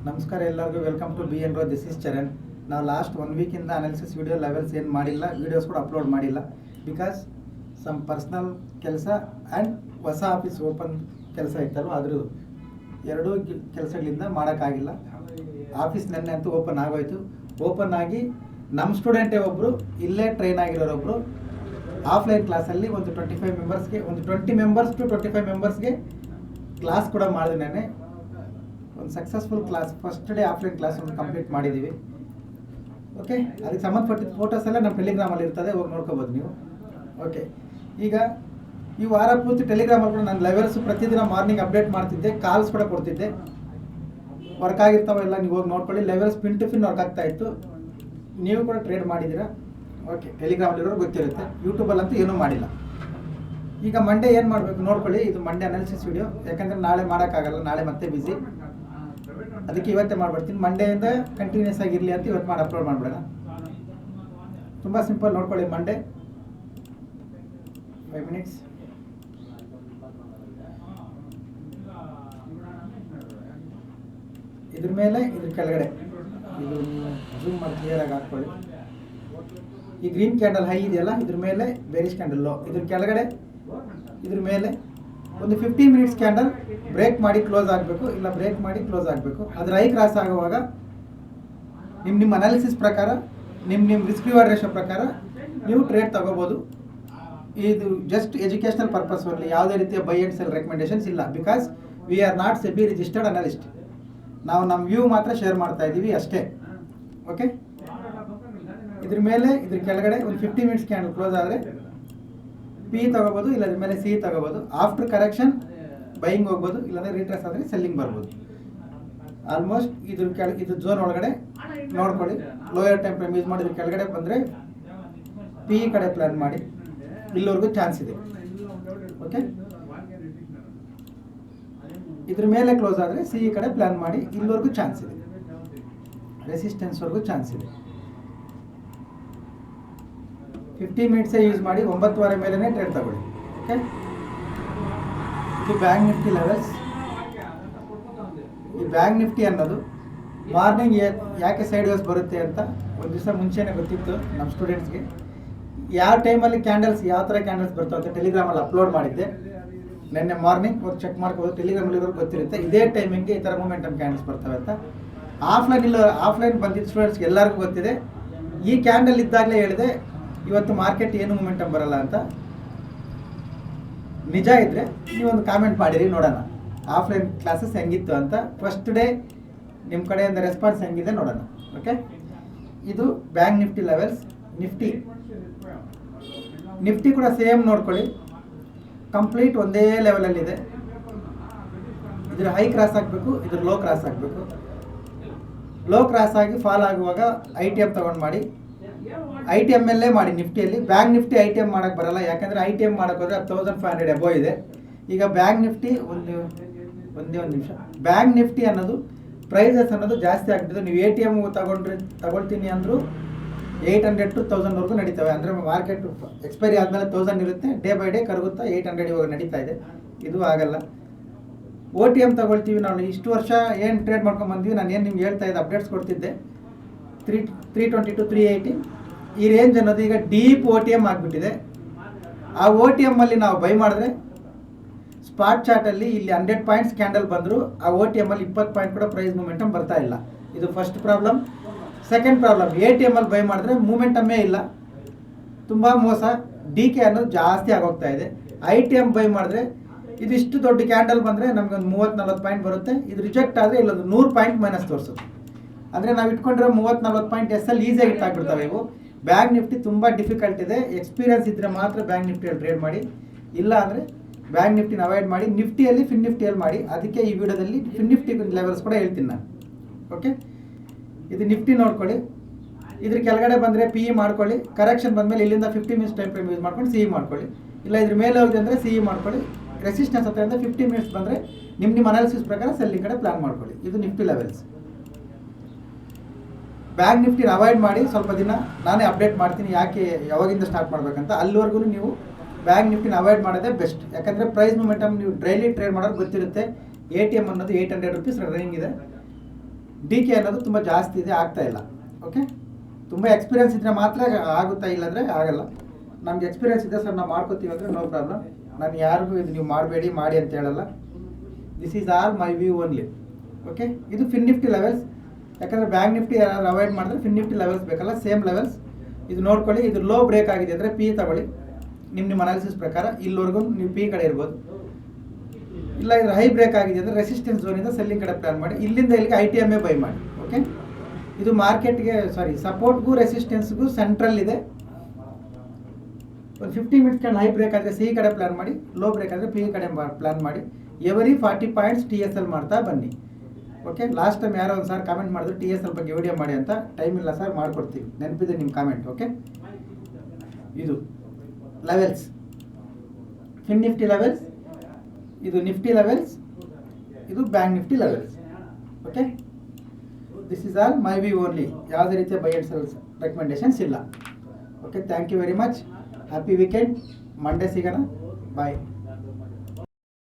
ನಮಸ್ಕಾರ ಎಲ್ಲರಿಗೂ welcome to B N ರೋ. This is Charan. ನಾವು ಲಾಸ್ಟ್ 1 ವೀಕಿಂದ ಅನಾಲಿಸಿಸ್ ವಿಡಿಯೋ ಲೆವೆಲ್ಸ್ ಏನು ಮಾಡಿಲ್ಲ, ವೀಡಿಯೋಸ್ ಕೂಡ ಅಪ್ಲೋಡ್ ಮಾಡಿಲ್ಲ. ಬಿಕಾಸ್ ಸಮ್ ಪರ್ಸ್ನಲ್ ಕೆಲಸ ಆ್ಯಂಡ್ ಹೊಸ ಆಫೀಸ್ ಓಪನ್ ಕೆಲಸ ಇತ್ತಲ್ವ, ಅದ್ರ ಎರಡೂ ಕೆಲಸಗಳಿಂದ ಮಾಡೋಕ್ಕಾಗಿಲ್ಲ. ಆಫೀಸ್ ನೆನ್ನೆ ಅಂತೂ ಓಪನ್ ಆಗೋಯ್ತು. ಓಪನ್ ಆಗಿ ನಮ್ಮ ಸ್ಟೂಡೆಂಟೇ ಒಬ್ಬರು ಇಲ್ಲೇ ಟ್ರೈನ್ ಆಗಿರೋರೊಬ್ಬರು ಆಫ್ಲೈನ್ ಕ್ಲಾಸಲ್ಲಿ ಒಂದು 25 ಮೆಂಬರ್ಸ್ಗೆ, ಒಂದು 20 ಮೆಂಬರ್ಸ್ ಟು 25 ಮೆಂಬರ್ಸ್ಗೆ ಕ್ಲಾಸ್ ಕೂಡ ಮಾಡಿದೆ. ನೆನ್ನೆ ಒಂದು successful class, first day offline class ಒಂದು ಕಂಪ್ಲೀಟ್ ಮಾಡಿದ್ದೀವಿ. ಓಕೆ, ಅದಕ್ಕೆ ಸಂಬಂಧಪಟ್ಟಿದ್ದ ಫೋಟೋಸ್ ಎಲ್ಲ ನಮ್ಮ ಟೆಲಿಗ್ರಾಮಲ್ಲಿ ಇರ್ತದೆ, ಹೋಗಿ ನೋಡ್ಕೋಬೋದು ನೀವು. ಓಕೆ, ಈಗ ಈ ವಾರ ಪೂರ್ತಿ ಟೆಲಿಗ್ರಾಮಲ್ಲಿ ಕೂಡ ನಾನು ಲೆವೆಲ್ಸ್ ಪ್ರತಿದಿನ ಮಾರ್ನಿಂಗ್ ಅಪ್ಡೇಟ್ ಮಾಡ್ತಿದ್ದೆ, ಕಾಲ್ಸ್ ಕೂಡ ಕೊಡ್ತಿದ್ದೆ. ವರ್ಕ್ ಆಗಿರ್ತಾವೆಲ್ಲ ನೀವು ಹೋಗಿ ನೋಡ್ಕೊಳ್ಳಿ. Levels pin to pin work ಆಗ್ತಾ ಇತ್ತು. ನೀವು ಕೂಡ ಟ್ರೇಡ್ ಮಾಡಿದ್ದೀರಾ. ಓಕೆ, ಟೆಲಿಗ್ರಾಮಲ್ಲಿರೋರು ಗೊತ್ತಿರುತ್ತೆ. ಯೂಟ್ಯೂಬಲ್ಲಂತೂ ಏನೂ ಮಾಡಿಲ್ಲ. ಈಗ ಮಂಡೇ ಏನು ಮಾಡಬೇಕು ನೋಡ್ಕೊಳ್ಳಿ. ಇದು ಮಂಡೇ ಅನಾಲಿಸಿಸ್ ವಿಡಿಯೋ, ಯಾಕಂದರೆ ನಾಳೆ ಮಾಡೋಕ್ಕಾಗಲ್ಲ, ನಾಳೆ ಮತ್ತೆ ಬಿಸಿ. ಅದಕ್ಕೆ ಇವತ್ತೇ ಮಾಡ್ಬಿಡ್ತೀನಿ. ಮಂಡೆಯಿಂದ ಕಂಟಿನ್ಯೂಸ್ ಆಗಿರಲಿ ಅಂತ ಇವತ್ತು ಮಾಡಿ ಅಪ್ಲೋಡ್ ಮಾಡಿಬಿಡೋಣ. ತುಂಬ ಸಿಂಪಲ್, ನೋಡ್ಕೊಳ್ಳಿ. Monday 5 minutes. ಇದ್ರ ಮೇಲೆ ಇದ್ರ ಕೆಳಗಡೆ ಇದು ಜೂಮ್ ಮಾಡಿ ಕ್ಲಿಯರಾಗಿ ಹಾಕ್ಕೊಳ್ಳಿ. ಈ ಗ್ರೀನ್ ಕ್ಯಾಂಡಲ್ ಹೈ ಇದೆಯಲ್ಲ, ಇದ್ರ ಮೇಲೆ ಬೇರಿಶ್ ಕ್ಯಾಂಡಲ್ ಲೋ, ಇದ್ರ ಕೆಳಗಡೆ ಇದ್ರ ಮೇಲೆ ಒಂದು 15 ಮಿನಿಟ್ಸ್ ಕ್ಯಾಂಡಲ್ ಬ್ರೇಕ್ ಮಾಡಿ ಕ್ಲೋಸ್ ಆಗಬೇಕು, ಇಲ್ಲ ಬ್ರೇಕ್ ಮಾಡಿ ಕ್ಲೋಸ್ ಆಗಬೇಕು. ಅದ್ರ ಹೈ ಕ್ರಾಸ್ ಆಗುವಾಗ ನಿಮ್ಮ ಅನಾಲಿಸಿಸ್ ಪ್ರಕಾರ, ನಿಮ್ಮ ರಿಸ್ಕ್ ರಿವಾರ್ಡ್ ರೇಷೋ ಪ್ರಕಾರ ನೀವು ಟ್ರೇಡ್ ತಗೋಬೋದು. ಇದು ಜಸ್ಟ್ ಎಜುಕೇಷನಲ್ ಪರ್ಪಸ್ ಓನ್ಲಿ, ಯಾವುದೇ ರೀತಿಯ ಬೈ ಆ್ಯಂಡ್ ಸೆಲ್ ರೆಕಮೆಂಡೇಷನ್ಸ್ ಇಲ್ಲ. Because we are not SEBI registered analyst. ನಾವು ನಮ್ಮ ವ್ಯೂ ಮಾತ್ರ ಶೇರ್ ಮಾಡ್ತಾ ಇದ್ದೀವಿ ಅಷ್ಟೇ. ಓಕೆ, ಇದ್ರ ಮೇಲೆ ಇದ್ರ ಕೆಳಗಡೆ ಒಂದು 15 ಮಿನಿಟ್ಸ್ ಕ್ಯಾಂಡಲ್ ಕ್ಲೋಸ್ ಆದರೆ ಪಿ ತಗೋಬೋದು, ಇಲ್ಲ ಇದ್ರ ಮೇಲೆ ಸಿ ತಗೋಬೋದು. ಆಫ್ಟರ್ ಕರೆಕ್ಷನ್ ಬೈಯಿಂಗ್ ಹೋಗ್ಬೋದು, ಇಲ್ಲಾಂದರೆ ರೀಟ್ರೇಸ್ ಆದರೆ ಸೆಲ್ಲಿಂಗ್ ಬರ್ಬೋದು. ಆಲ್ಮೋಸ್ಟ್ ಇದು ಝೋನ್ ಒಳಗಡೆ ನೋಡ್ಕೊಳ್ಳಿ. ಲೋಯರ್ ಟೈಮ್ ಫ್ರೇಮ್ ಯೂಸ್ ಮಾಡಿದ್ರೆ ಕೆಳಗಡೆ ಬಂದರೆ ಪಿ ಕಡೆ ಪ್ಲಾನ್ ಮಾಡಿ, ಇಲ್ಲಿವರೆಗೂ ಚಾನ್ಸ್ ಇದೆ. ಓಕೆ, ಇದ್ರ ಮೇಲೆ ಕ್ಲೋಸ್ ಆದರೆ ಸಿ ಕಡೆ ಪ್ಲಾನ್ ಮಾಡಿ, ಇಲ್ಲಿವರೆಗೂ ಚಾನ್ಸ್ ಇದೆ. ರೆಸಿಸ್ಟೆನ್ಸ್ವರೆಗೂ ಚಾನ್ಸ್ ಇದೆ. 50 ಮಿನಿಟ್ಸೇ ಯೂಸ್ ಮಾಡಿ 9:30 ಮೇಲೇ ಟ್ರೇಡ್ ತಗೊಳ್ಳಿ. ಓಕೆ, ಇದು ಬ್ಯಾಂಕ್ ನಿಫ್ಟಿ ಲೆವೆಲ್ಸ್. ಈ ಬ್ಯಾಂಕ್ ನಿಫ್ಟಿ ಅನ್ನೋದು ಮಾರ್ನಿಂಗ್ ಯಾಕೆ ಸೈಡ್ ವೇಸ್ ಬರುತ್ತೆ ಅಂತ ಒಂದು ದಿವಸ ಮುಂಚೆನೇ ಗೊತ್ತಿತ್ತು ನಮ್ಮ ಸ್ಟೂಡೆಂಟ್ಸ್ಗೆ. ಯಾವ ಟೈಮಲ್ಲಿ ಕ್ಯಾಂಡಲ್ಸ್, ಯಾವ ಥರ ಕ್ಯಾಂಡಲ್ಸ್ ಬರ್ತಾವೆ ಅಂತ ಟೆಲಿಗ್ರಾಮಲ್ಲಿ ಅಪ್ಲೋಡ್ ಮಾಡಿದ್ದೆ ನಿನ್ನೆ ಮಾರ್ನಿಂಗ್. ಹೋಗಿ ಚೆಕ್ ಮಾಡ್ಕೋಬೋದು, ಟೆಲಿಗ್ರಾಮಲ್ಲಿರೋರು ಗೊತ್ತಿರುತ್ತೆ ಇದೇ ಟೈಮಿಂಗ್ಗೆ ಈ ಥರ ಮೂಮೆಂಟಮ್ ಕ್ಯಾಂಡಲ್ಸ್ ಬರ್ತವೆ ಅಂತ. ಆಫ್ಲೈನ್ ಬಂದಿದ್ದ ಸ್ಟೂಡೆಂಟ್ಸ್ಗೆ ಎಲ್ಲರಿಗೂ ಗೊತ್ತಿದೆ. ಈ ಕ್ಯಾಂಡಲ್ ಇದ್ದಾಗಲೇ ಹೇಳಿದೆ ಇವತ್ತು ಮಾರ್ಕೆಟ್ ಏನು ಮೂಮೆಂಟಮ್ ಬರಲ್ಲ ಅಂತ. ನಿಜ ಇದ್ದರೆ ನೀವೊಂದು ಕಾಮೆಂಟ್ ಮಾಡಿರಿ, ನೋಡೋಣ ಆಫ್ಲೈನ್ ಕ್ಲಾಸಸ್ ಹೆಂಗಿತ್ತು ಅಂತ. ಫಸ್ಟ್ ಡೇ ನಿಮ್ಮ ಕಡೆಯಿಂದ ರೆಸ್ಪಾನ್ಸ್ ಹೆಂಗಿದೆ ನೋಡೋಣ. ಓಕೆ, ಇದು ಬ್ಯಾಂಕ್ ನಿಫ್ಟಿ ಲೆವೆಲ್ಸ್. ನಿಫ್ಟಿ ಕೂಡ ಸೇಮ್ ನೋಡ್ಕೊಳ್ಳಿ, ಕಂಪ್ಲೀಟ್ ಒಂದೇ ಲೆವೆಲಲ್ಲಿದೆ. ಇದ್ರ ಹೈ ಕ್ರಾಸ್ ಆಗಬೇಕು, ಇದ್ರ ಲೋ ಕ್ರಾಸ್ ಆಗಬೇಕು. ಲೋ ಕ್ರಾಸ್ ಆಗಿ ಫಾಲ್ ಆಗುವಾಗ ITM ತೊಗೊಂಡು ಮಾಡಿ. ITM ಅಲ್ಲೇ ಮಾಡಿ ನಿಫ್ಟಿಯಲ್ಲಿ. ಬ್ಯಾಂಕ್ ನಿಫ್ಟಿ ITM ಮಾಡೋಕ್ಕೆ ಬರಲ್ಲ, ಯಾಕಂದರೆ ITM ಮಾಡೋಕ್ಕೆ ಹೋದರೆ 1500 ಅಬೋ ಇದೆ. ಈಗ ಬ್ಯಾಂಕ್ ನಿಫ್ಟಿ ಒಂದೇ ನಿಮಿಷ. ಬ್ಯಾಂಕ್ ನಿಫ್ಟಿ ಅನ್ನೋದು ಪ್ರೈಸಸ್ ಅನ್ನೋದು ಜಾಸ್ತಿ ಆಗ್ಬಿಟ್ಟಿದೆ. ನೀವು ATM ತಗೊಳ್ತೀನಿ ಅಂದರೂ 800 to 1000ವರೆಗೂ ನಡೀತವೆ. ಅಂದರೆ ಮಾರ್ಕೆಟ್ ಎಕ್ಸ್ಪೈರಿ ಆದಮೇಲೆ 1000 ಇರುತ್ತೆ, ಡೇ ಬೈ ಡೇ ಕರಗುತ್ತಾ 800 ಇವಾಗ ನಡೀತಾ ಇದೆ. ಇದು ಆಗಲ್ಲ. OTM ತಗೊಳ್ತೀವಿ ನಾವು. ಇಷ್ಟು ವರ್ಷ ಏನು ಟ್ರೇಡ್ ಮಾಡ್ಕೊಂಡು ಬಂದ್ವಿ, ನಾನು ಏನು ನಿಮ್ಗೆ ಹೇಳ್ತಾ ಇದ್ದೆ, ಅಪ್ಡೇಟ್ಸ್ ಕೊಡ್ತಿದ್ದೆ. 320 to 380 ಈ ರೇಂಜ್ ಅನ್ನೋದು ಈಗ ಡೀಪ್ OTM ಆಗಿಬಿಟ್ಟಿದೆ. ಆ OTMಲ್ಲಿ ನಾವು ಬೈ ಮಾಡಿದ್ರೆ ಸ್ಪಾಟ್ ಚಾರ್ಟಲ್ಲಿ ಇಲ್ಲಿ 100 ಪಾಯಿಂಟ್ಸ್ ಕ್ಯಾಂಡಲ್ ಬಂದರೂ ಆ OTMಲ್ಲಿ 20 ಪಾಯಿಂಟ್ ಕೂಡ ಪ್ರೈಸ್ ಮೂಮೆಂಟಮ್ ಬರ್ತಾ ಇಲ್ಲ. ಇದು ಫಸ್ಟ್ ಪ್ರಾಬ್ಲಮ್. ಸೆಕೆಂಡ್ ಪ್ರಾಬ್ಲಮ್, ATMಲ್ಲಿ ಬೈ ಮಾಡಿದ್ರೆ ಮೂಮೆಂಟಮ್ಮೇ ಇಲ್ಲ, ತುಂಬ ಮೋಸ. DK ಅನ್ನೋದು ಜಾಸ್ತಿ ಆಗೋಗ್ತಾ ಇದೆ. ITM ಬೈ ಮಾಡಿದ್ರೆ ಇದು ಇಷ್ಟು ದೊಡ್ಡ ಕ್ಯಾಂಡಲ್ ಬಂದರೆ ನಮಗೆ ಒಂದು 30-40 ಪಾಯಿಂಟ್ ಬರುತ್ತೆ. ಇದು ರಿಜೆಕ್ಟ್ ಆದರೆ ಇಲ್ಲೊಂದು 100 ಪಾಯಿಂಟ್ ಮೈನಸ್ ತೋರಿಸುತ್ತೆ. ಅಂದರೆ ನಾವು ಇಟ್ಕೊಂಡಿರೋ 30-40 ಪಾಯಿಂಟ್ SL ಈಸಿಯಾಗಿ ಇಟ್ಟಾಗ್ಬಿಡ್ತಾವೆ ಇವು. ಬ್ಯಾಂಕ್ ನಿಫ್ಟಿ ತುಂಬ ಡಿಫಿಕಲ್ಟ್ ಇದೆ. ಎಕ್ಸ್ಪೀರಿಯನ್ಸ್ ಇದ್ದರೆ ಮಾತ್ರ ಬ್ಯಾಂಕ್ ನಿಫ್ಟಿಯಲ್ಲಿ ಟ್ರೇಡ್ ಮಾಡಿ, ಇಲ್ಲ ಅಂದರೆ ಬ್ಯಾಂಕ್ ನಿಫ್ಟಿನ ಅವಾಯ್ಡ್ ಮಾಡಿ. ನಿಫ್ಟಿಯಲ್ಲಿ ಫಿನ್ ನಿಫ್ಟಿಯಲ್ಲಿ ಮಾಡಿ. ಅದಕ್ಕೆ ಈ ವಿಡಿಯೋದಲ್ಲಿ ಫಿನ್ ನಿಫ್ಟಿ ಲೆವೆಲ್ಸ್ ಕೂಡ ಹೇಳ್ತೀನಿ ನಾನು. ಓಕೆ, ಇದು ನಿಫ್ಟಿ ನೋಡ್ಕೊಳ್ಳಿ. ಇದ್ರ ಕೆಳಗಡೆ ಬಂದರೆ PE ಮಾಡ್ಕೊಳ್ಳಿ. ಕರೆಕ್ಷನ್ ಬಂದಮೇಲೆ ಇಲ್ಲಿಂದ 50 ಮಿನಿಟ್ಸ್ ಟೈಮ್ ಫ್ರೇಮ್ ಯೂಸ್ ಮಾಡ್ಕೊಂಡು CE ಮಾಡ್ಕೊಳ್ಳಿ. ಇಲ್ಲ ಇದ್ರ ಮೇಲೆ ಹೋಗಿದೆ ಅಂದರೆ CE ಮಾಡ್ಕೊಳ್ಳಿ. ರೆಸಿಸ್ಟೆನ್ಸ್ ಹತ್ತಿರ 50 ಮಿನಿಟ್ಸ್ ಬಂದರೆ ನಿಮ್ಮ ಅನಾಲಿಸಿಸ್ ಪ್ರಕಾರ ಸೆಲ್ಲಿಂಗ್ ಕಡೆ ಪ್ಲಾನ್ ಮಾಡ್ಕೊಳ್ಳಿ. ಇದು ನಿಫ್ಟಿ ಲೆವೆಲ್ಸ್. ಬ್ಯಾಂಕ್ ನಿಫ್ಟಿನ ಅವಾಯ್ಡ್ ಮಾಡಿ ಸ್ವಲ್ಪ ದಿನ. ನಾನೇ ಅಪ್ಡೇಟ್ ಮಾಡ್ತೀನಿ ಯಾಕೆ, ಯಾವಾಗಿಂದ ಸ್ಟಾರ್ಟ್ ಮಾಡಬೇಕಂತ. ಅಲ್ಲಿವರೆಗೂ ನೀವು ಬ್ಯಾಂಕ್ ನಿಫ್ಟಿನ ಅವಾಯ್ಡ್ ಮಾಡೋದೇ ಬೆಸ್ಟ್. ಯಾಕಂದರೆ ಪ್ರೈಸ್ ಮೂಮೆಂಟಮ್ ನೀವು ಡೈಲಿ ಟ್ರೇಡ್ ಮಾಡೋದು ಗೊತ್ತಿರುತ್ತೆ. ATM ಅನ್ನೋದು 800 ರೂಪೀಸ್ ರನ್ನಿಂಗ್ ಇದೆ. ಡಿ ಕೆ ಅನ್ನೋದು ತುಂಬ ಜಾಸ್ತಿ ಇದೆ, ಆಗ್ತಾ ಇಲ್ಲ. ಓಕೆ, ತುಂಬ ಎಕ್ಸ್ಪೀರಿಯನ್ಸ್ ಇದ್ದರೆ ಮಾತ್ರ ಆಗುತ್ತಾ, ಇಲ್ಲಾಂದರೆ ಆಗಲ್ಲ. ನಮ್ಗೆ ಎಕ್ಸ್ಪೀರಿಯನ್ಸ್ ಇದೆ ಸರ್, ನಾವು ಮಾಡ್ಕೋತೀವಿ ಅಂದರೆ ನೋ ಪ್ರಾಬ್ಲಮ್. ನಾನು ಯಾರಿಗೂ ಇದು ನೀವು ಮಾಡಬೇಡಿ ಮಾಡಿ ಅಂತ ಹೇಳಲ್ಲ. This is all my view only. Okay, ಇದು ಫಿನ್ ನಿಫ್ಟಿ ಲೆವೆಲ್ಸ್. ಯಾಕಂದರೆ ಬ್ಯಾಂಕ್ ನಿಫ್ಟಿ ಯಾರು ಅವಾಯ್ಡ್ ಮಾಡಿದ್ರೆ ಫಿನ್ ನಿಫ್ಟಿ ಲೆವೆಲ್ಸ್ ಬೇಕಲ್ಲ, ಸೇಮ್ ಲೆವೆಲ್ಸ್. ಇದು ನೋಡ್ಕೊಳ್ಳಿ. ಇದು ಲೋ ಬ್ರೇಕ್ ಆಗಿದೆ ಅಂದರೆ ಪಿ ತಗೊಳ್ಳಿ. ನಿಮ್ಮ ಅನಾಲಿಸಿಸ್ ಪ್ರಕಾರ ಇಲ್ಲಿವರೆಗೂ ನೀವು ಪಿ ಕಡೆ ಇರ್ಬೋದು. ಇಲ್ಲ ಇದು ಹೈ ಬ್ರೇಕ್ ಆಗಿದೆ ಅಂದರೆ ರೆಸಿಸ್ಟೆನ್ಸ್ ಝೋನಿಂದ ಸೆಲ್ಲಿಂಗ್ ಕಡೆ ಪ್ಲಾನ್ ಮಾಡಿ. ಇಲ್ಲಿಂದ ಇಲ್ಲಿಗೆ ITM ಬೈ ಮಾಡಿ. ಓಕೆ, ಇದು ಮಾರ್ಕೆಟ್ಗೆ ಸಪೋರ್ಟ್ಗೂ ರೆಸಿಸ್ಟೆನ್ಸ್ಗೂ ಸೆಂಟ್ರಲ್ ಇದೆ. ಒಂದು 50 ಮಿನಿಟ್ಸ್ ಹೈ ಬ್ರೇಕ್ ಆದರೆ ಸಿ ಕಡೆ ಪ್ಲಾನ್ ಮಾಡಿ, ಲೋ ಬ್ರೇಕ್ ಆದರೆ ಪಿ ಕಡೆ ಪ್ಲಾನ್ ಮಾಡಿ. ಎವರಿ 40 ಪಾಯಿಂಟ್ಸ್ TSL ಮಾಡ್ತಾ ಬನ್ನಿ. ಓಕೆ, ಲಾಸ್ಟ್ ಟೈಮ್ ಯಾರೋ ಒಂದು ಸಾರ್ ಕಾಮೆಂಟ್ ಮಾಡಿದ್ರು TSL ಬಗ್ಗೆ ವಿಡಿಯೋ ಮಾಡಿ ಅಂತ. ಟೈಮ್ ಇಲ್ಲ ಸರ್, ಮಾಡಿಕೊಡ್ತೀವಿ. ನೆನಪಿದೆ ನಿಮ್ಮ ಕಾಮೆಂಟ್. ಓಕೆ, ಇದು ಲೆವೆಲ್ಸ್, ಫಿನ್ ನಿಫ್ಟಿ ಲೆವೆಲ್ಸ್, ಇದು ನಿಫ್ಟಿ ಲೆವೆಲ್ಸ್, ಇದು bank Nifty levels. Okay, this is all my view only. ಯಾವುದೇ ರೀತಿಯ ಬೈ ಆ್ಯಂಡ್ ಸೆಲ್ಸ್ ರೆಕಮೆಂಡೇಶನ್ಸ್ ಇಲ್ಲ. Okay, thank you very much. Happy weekend. Monday ಸಿಗೋಣ. ಬಾಯ್.